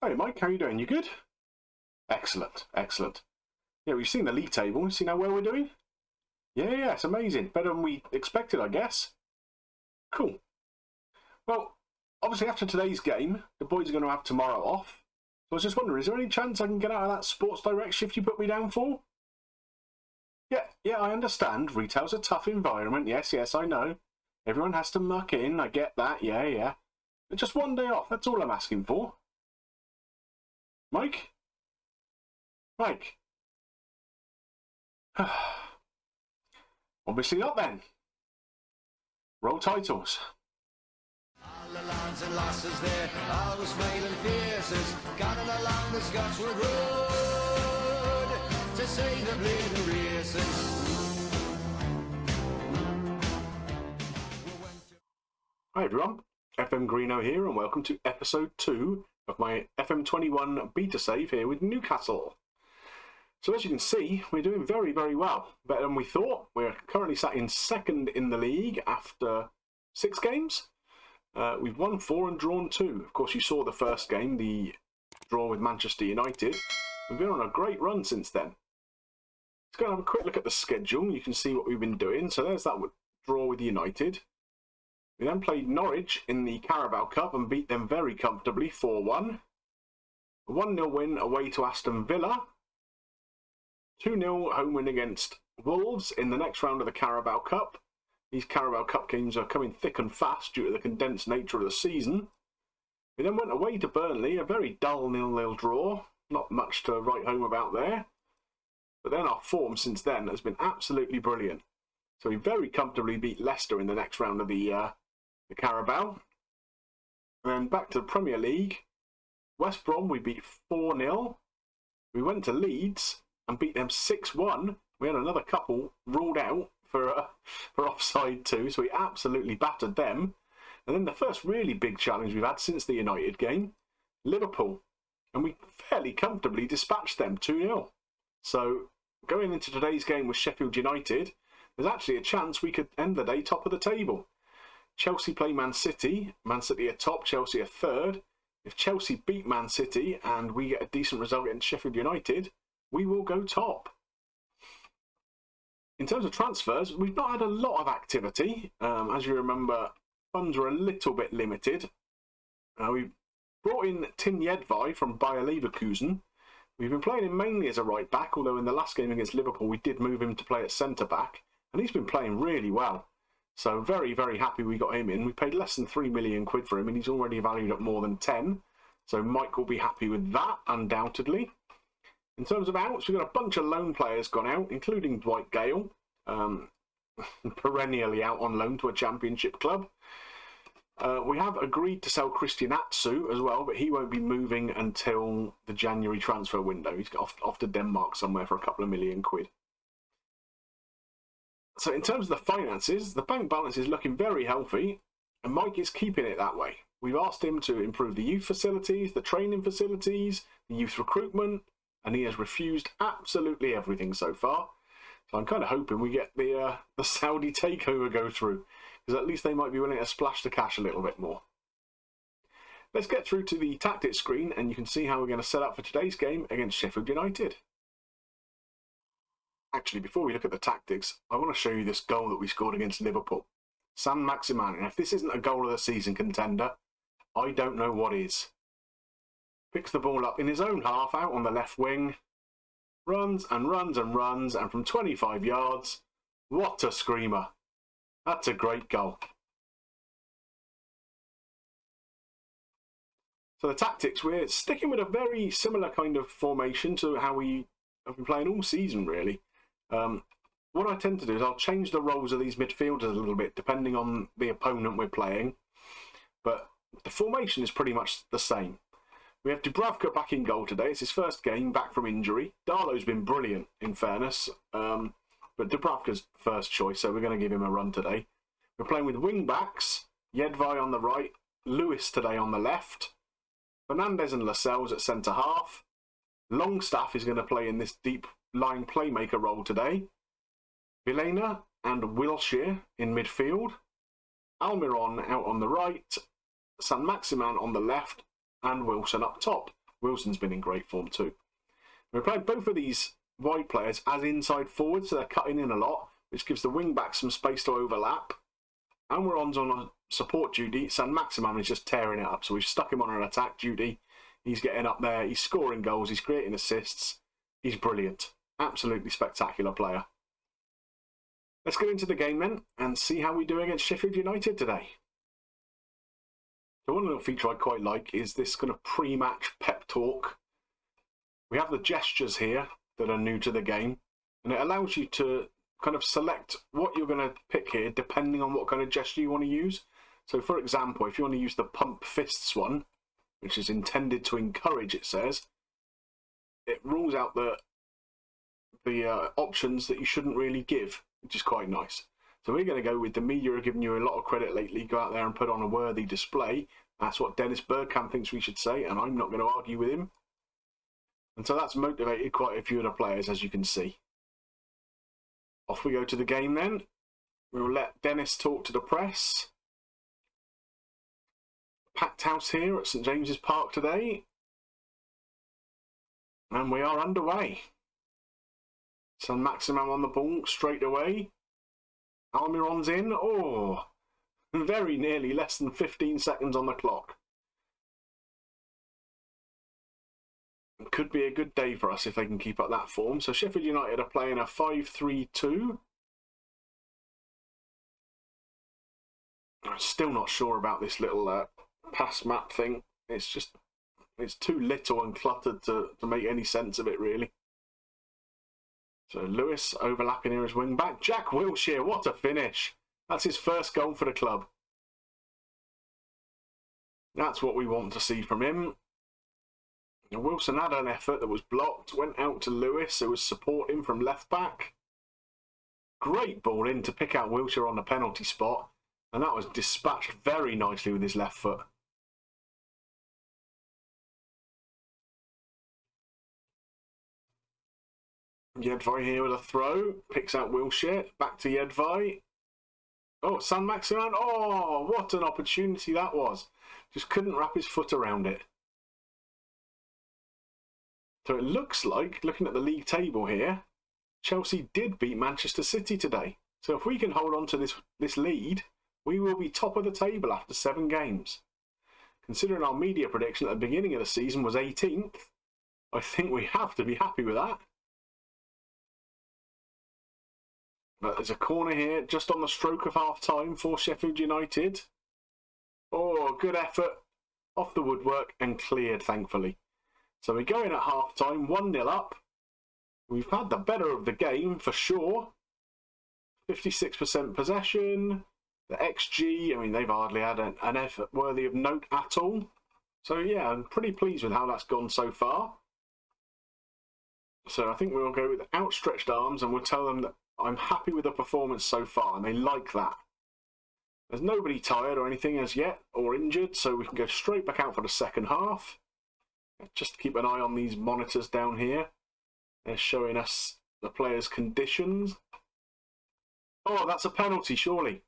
Hey Mike, how you doing? You good? Excellent, excellent. Yeah, we've seen the league table. You see how well we're doing? Yeah, it's amazing. Better than we expected, I guess. Cool. Well, obviously after today's game, the boys are going to have tomorrow off. So I was just wondering, is there any chance I can get out of that Sports Direct shift you put me down for? Yeah, I understand. Retail's a tough environment. Yes, I know. Everyone has to muck in. I get that. Yeah. But just one day off. That's all I'm asking for. Mike? Obviously not then. Roll titles. All the lads and lasses there, all the smiling faces, gunning along the Scotchwood Road to see the bleeding races. Hi everyone, FM Greeno here and welcome to episode 2 of my FM21 beta save here with Newcastle. So as you can see, we're doing very, very well. Better than we thought. We're currently sat in second in the league after 6 games. We've won 4 and drawn 2. Of course, you saw the first game, the draw with Manchester United. We've been on a great run since then. Let's go and have a quick look at the schedule. You can see what we've been doing. So there's that draw with United. We then played Norwich in the Carabao Cup and beat them very comfortably, 4-1. A 1-0 win away to Aston Villa. 2-0 home win against Wolves in the next round of the Carabao Cup. These Carabao Cup games are coming thick and fast due to the condensed nature of the season. We then went away to Burnley, a very dull 0-0 draw. Not much to write home about there. But then our form since then has been absolutely brilliant. So we very comfortably beat Leicester in the next round of the Carabao. And then back to the Premier League. West Brom we beat 4-0. We went to Leeds and beat them 6-1. We had another couple ruled out for offside too, so we absolutely battered them. And then the first really big challenge we've had since the United game, Liverpool, and we fairly comfortably dispatched them 2-0. So going into today's game with Sheffield United, there's actually a chance we could end the day top of the table. Chelsea play Man City are top, Chelsea are third. If Chelsea beat Man City and we get a decent result against Sheffield United, we will go top. In terms of transfers, we've not had a lot of activity. As you remember, funds were a little bit limited. We brought in Tim Jedvaj from Bayer Leverkusen. We've been playing him mainly as a right back, although in the last game against Liverpool we did move him to play at centre back, and he's been playing really well. So very, very happy we got him in. We paid less than 3 million quid for him, and he's already valued at more than 10. So Mike will be happy with that, undoubtedly. In terms of outs, we've got a bunch of loan players gone out, including Dwight Gale, perennially out on loan to a championship club. We have agreed to sell Christian Atsu as well, but he won't be moving until the January transfer window. He's got off to Denmark somewhere for a couple of million quid. So in terms of the finances, the bank balance is looking very healthy, and Mike is keeping it that way. We've asked him to improve the youth facilities, the training facilities, the youth recruitment, and he has refused absolutely everything so far. So I'm kind of hoping we get the Saudi takeover go through, because at least they might be willing to splash the cash a little bit more. Let's get through to the tactics screen, and you can see how we're going to set up for today's game against Sheffield United. Actually, before we look at the tactics, I want to show you this goal that we scored against Liverpool. Saint-Maximin, and if this isn't a goal of the season contender, I don't know what is. Picks the ball up in his own half out on the left wing. Runs and runs and runs, and from 25 yards, what a screamer. That's a great goal. So the tactics, we're sticking with a very similar kind of formation to how we have been playing all season, really. What I tend to do is I'll change the roles of these midfielders a little bit, depending on the opponent we're playing. But the formation is pretty much the same. We have Dubravka back in goal today. It's his first game back from injury. Darlow's been brilliant, in fairness. But Dubravka's first choice, so we're going to give him a run today. We're playing with wing-backs. Jedvaj on the right. Lewis today on the left. Fernandez and Lascelles at centre-half. Longstaff is going to play in this deep-lying playmaker role today. Vilena and Wilshere in midfield. Almiron out on the right. Saint-Maximin on the left. And Wilson up top, Wilson's been in great form too. We played both of these wide players as inside forwards, so they're cutting in a lot, which gives the wing back some space to overlap. And we're on a support duty. Saint-Maximin is just tearing it up, so we've stuck him on an attack duty. He's getting up there, he's scoring goals, he's creating assists. He's brilliant. Absolutely spectacular player. Let's get into the game then and see how we do against Sheffield United today. So one little feature I quite like is this kind of pre-match pep talk. We have the gestures here that are new to the game, and it allows you to kind of select what you're going to pick here depending on what kind of gesture you want to use. So for example, if you want to use the pump fists one, which is intended to encourage, it says, it rules out the options that you shouldn't really give, which is quite nice. So we're going to go with the media are giving you a lot of credit lately. Go out there and put on a worthy display. That's what Dennis Bergkamp thinks we should say, and I'm not going to argue with him. And so that's motivated quite a few of the players, as you can see. Off we go to the game then. We'll let Dennis talk to the press. Packed house here at St James's Park today. And we are underway. Saint-Maximin on the ball straight away. Almiron's in. Oh, very nearly less than 15 seconds on the clock. It could be a good day for us if they can keep up that form. So Sheffield United are playing a 5-3-2. I'm still not sure about this little pass map thing. It's too little and cluttered to make any sense of it, really. So Lewis overlapping here as wing back. Jack Wilshere, what a finish. That's his first goal for the club. That's what we want to see from him. Wilson had an effort that was blocked, went out to Lewis, who was supporting from left back. Great ball in to pick out Wilshere on the penalty spot, and that was dispatched very nicely with his left foot. Jedvaj here with a throw, picks out Wilshere, back to Jedvaj. Oh, Saint-Maximin, oh, what an opportunity that was. Just couldn't wrap his foot around it. So it looks like, looking at the league table here, Chelsea did beat Manchester City today. So if we can hold on to this lead, we will be top of the table after 7 games. Considering our media prediction at the beginning of the season was 18th, I think we have to be happy with that. But there's a corner here, just on the stroke of half-time for Sheffield United. Oh, good effort. Off the woodwork and cleared, thankfully. So we go in at half-time, 1-0 up. We've had the better of the game, for sure. 56% possession. The XG, I mean, they've hardly had an effort worthy of note at all. So, yeah, I'm pretty pleased with how that's gone so far. So I think we'll go with outstretched arms and we'll tell them that I'm happy with the performance so far, and they like that. There's nobody tired or anything as yet, or injured, so we can go straight back out for the second half. Just keep an eye on these monitors down here. They're showing us the players' conditions. Oh, that's a penalty, surely.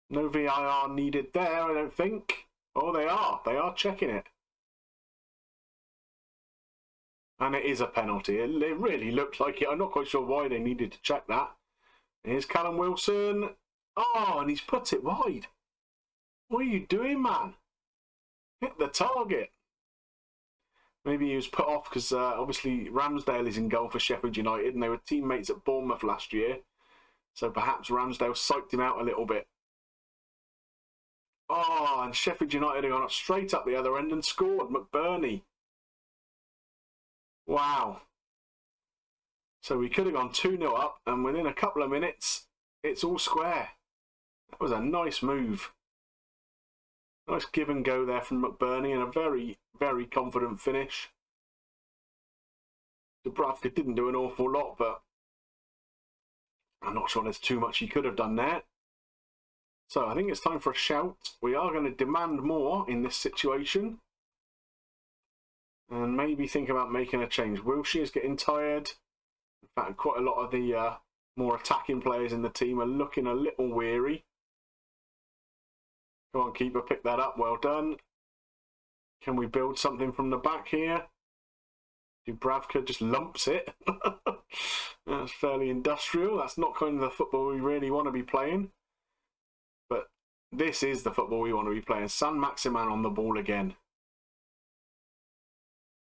No VIR needed there, I don't think. Oh, they are. They are checking it. And it is a penalty. It really looked like it. I'm not quite sure why they needed to check that. Here's Callum Wilson. Oh, and he's put it wide. What are you doing, man? Hit the target. Maybe he was put off because obviously Ramsdale is in goal for Sheffield United and they were teammates at Bournemouth last year. So perhaps Ramsdale psyched him out a little bit. Oh, and Sheffield United have gone straight up the other end and scored. McBurney. Wow. So we could have gone 2-0 up, and within a couple of minutes, it's all square. That was a nice move. Nice give and go there from McBurney, and a very, very confident finish. Dubravka didn't do an awful lot, but I'm not sure there's too much he could have done there. So I think it's time for a shout. We are going to demand more in this situation. And maybe think about making a change. Wilshere's getting tired. In fact, quite a lot of the more attacking players in the team are looking a little weary. Come on, keeper, pick that up. Well done. Can we build something from the back here? Dubravka just lumps it. That's fairly industrial. That's not kind of the football we really want to be playing. But this is the football we want to be playing. San Maximan on the ball again.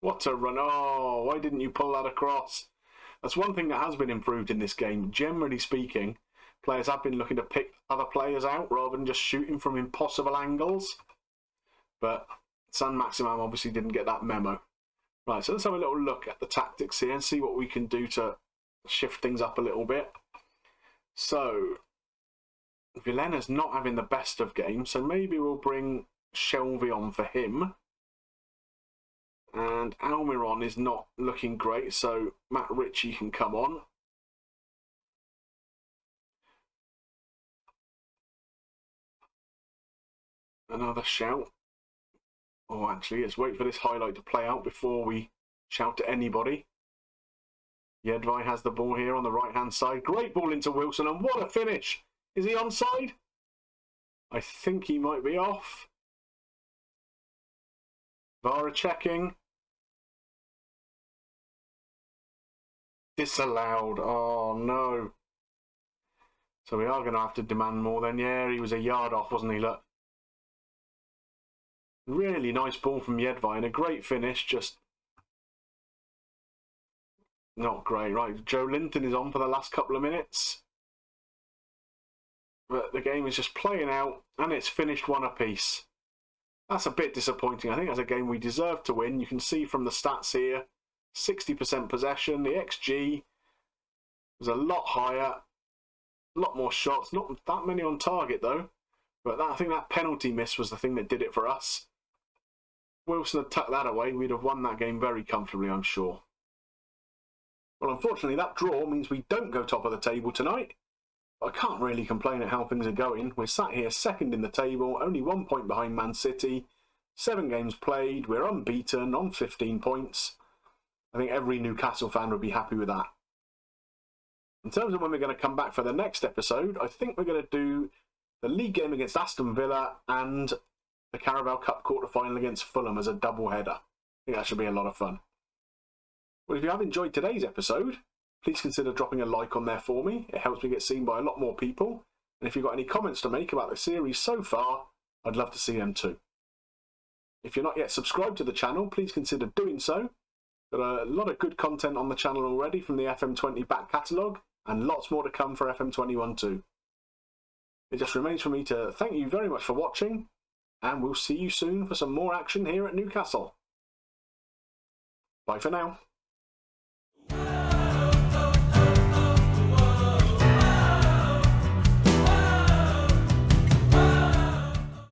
What a run. Oh, why didn't you pull that across? That's one thing that has been improved in this game. Generally speaking, players have been looking to pick other players out rather than just shooting from impossible angles. But San Maximan obviously didn't get that memo. Right, so let's have a little look at the tactics here and see what we can do to shift things up a little bit. So, Vilena's not having the best of games, so maybe we'll bring Shelby on for him. And Almiron is not looking great, so Matt Ritchie can come on. Another shout. Oh, actually, let's wait for this highlight to play out before we shout to anybody. Jedvaj has the ball here on the right-hand side. Great ball into Wilson, and what a finish! Is he onside? I think he might be off. Vara checking. Disallowed. Oh, no. So we are going to have to demand more then. Yeah, he was a yard off, wasn't he? Look. Really nice ball from Jedvaj and a great finish, just not great. Right, Joelinton is on for the last couple of minutes. But the game is just playing out and it's finished one apiece. That's a bit disappointing. I think that's a game we deserve to win. You can see from the stats here, 60% possession. The XG was a lot higher, a lot more shots. Not that many on target though. But I think that penalty miss was the thing that did it for us. Wilson had tucked that away, we'd have won that game very comfortably, I'm sure. Well, unfortunately, that draw means we don't go top of the table tonight. But I can't really complain at how things are going. We're sat here second in the table, only 1 point behind Man City. 7 games played, we're unbeaten on 15 points. I think every Newcastle fan would be happy with that. In terms of when we're going to come back for the next episode, I think we're going to do the league game against Aston Villa and the Carabao Cup quarter-final against Fulham as a double-header. I think that should be a lot of fun. Well, if you have enjoyed today's episode, please consider dropping a like on there for me. It helps me get seen by a lot more people. And if you've got any comments to make about the series so far, I'd love to see them too. If you're not yet subscribed to the channel, please consider doing so. Got a lot of good content on the channel already from the FM20 back catalogue, and lots more to come for FM21 too. It just remains for me to thank you very much for watching, and we'll see you soon for some more action here at Newcastle. Bye for now.